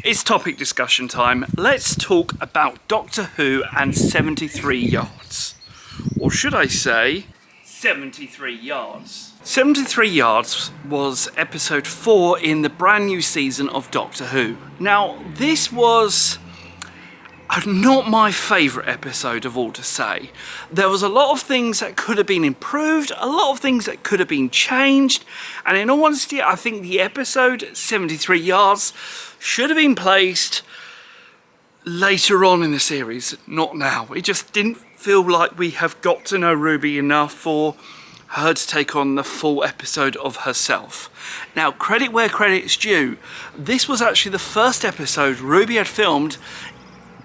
It's topic discussion time. Let's talk about Doctor Who and 73 yards. Or should I say, 73 yards. 73 yards was episode 4 in the brand new season of Doctor Who. Now, this was not my favourite episode of all to say. There was a lot of things that could have been improved, a lot of things that could have been changed, and in all honesty, I think the episode 73 yards should have been placed later on in the series, not now. It just didn't feel like we have got to know Ruby enough for her to take on the full episode of herself. Now, credit where credit's due. This was actually the first episode Ruby had filmed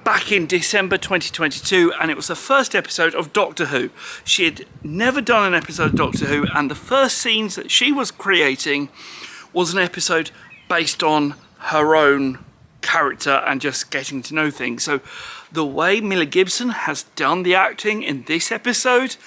back in December 2022, and it was the first episode of Doctor Who. She had never done an episode of Doctor Who, and the first scenes that she was creating was an episode based on her own character and just getting to know things. So the way Mila Gibson has done the acting in this episode,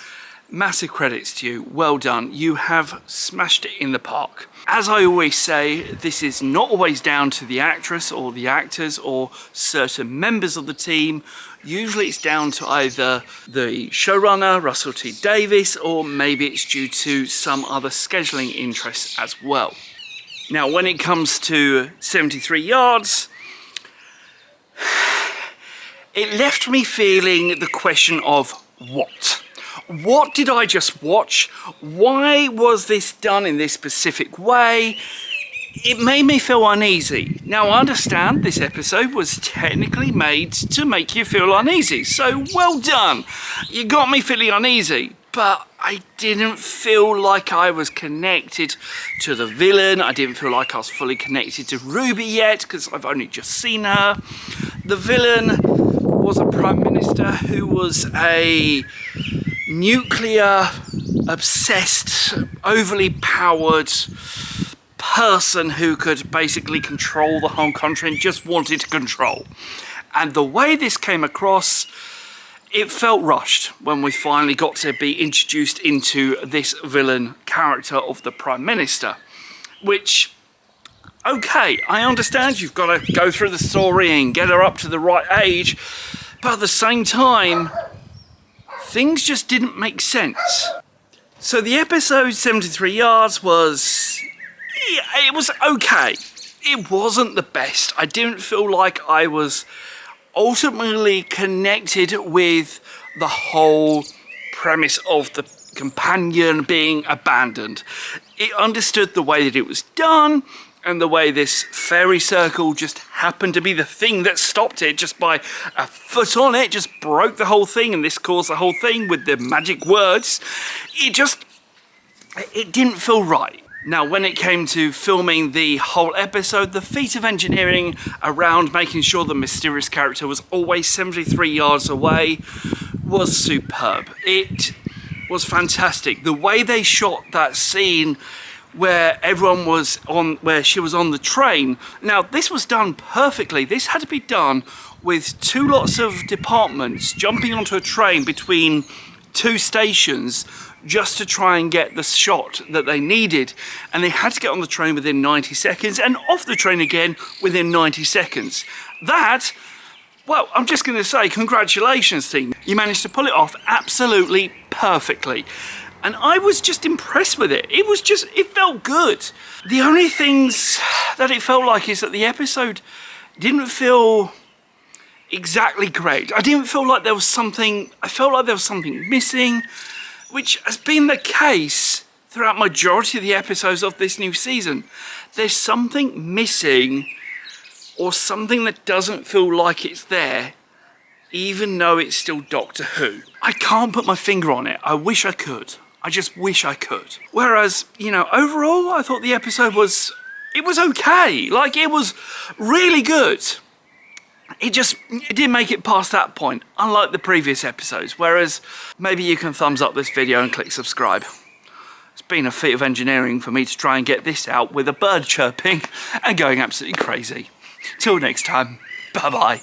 massive credits to you. Well done. You have smashed it in the park. As I always say, this is not always down to the actress or the actors or certain members of the team. Usually it's down to either the showrunner, Russell T Davies, or maybe it's due to some other scheduling interests as well. Now, when it comes to 73 yards, it left me feeling the question of what? What did I just watch? Why was this done in this specific way? It made me feel uneasy. Now, I understand this episode was technically made to make you feel uneasy, so well done. You got me feeling uneasy, but I didn't feel like I was connected to the villain. I didn't feel like I was fully connected to Ruby yet, because I've only just seen her. The villain was a Prime Minister who was a nuclear obsessed, overly powered person who could basically control the whole country and just wanted to control. And the way this came across, it felt rushed when we finally got to be introduced into this villain character of the Prime Minister, which, okay, I understand you've got to go through the story and get her up to the right age, but at the same time, things just didn't make sense. So the episode 73 yards was, it was okay. It wasn't the best. I didn't feel like I was ultimately connected with the whole premise of the companion being abandoned. It understood the way that it was done, and the way this fairy circle just happened to be the thing that stopped it just by a foot on it, just broke the whole thing, and this caused the whole thing with the magic words. It didn't feel right. Now, when it came to filming the whole episode, the feat of engineering around making sure the mysterious character was always 73 yards away was superb. It was fantastic. The way they shot that scene where everyone was on, where she was on the train. Now, this was done perfectly. This had to be done with two lots of departments jumping onto a train between two stations just to try and get the shot that they needed. And they had to get on the train within 90 seconds and off the train again within 90 seconds. That, well, I'm just going to say congratulations, team. You managed to pull it off absolutely perfectly. And I was just impressed with it. It felt good. The only things that it felt like is that the episode didn't feel exactly great. I didn't feel like there was something, I felt like there was something missing, which has been the case throughout majority of the episodes of this new season. There's something missing, or something that doesn't feel like it's there, even though it's still Doctor Who. I can't put my finger on it. I wish I could. I just wish I could. Whereas, you know, overall, I thought the episode was okay. Like, it was really good. It didn't make it past that point, unlike the previous episodes. Whereas, maybe you can thumbs up this video and click subscribe. It's been a feat of engineering for me to try and get this out with a bird chirping and going absolutely crazy. Till next time, bye-bye.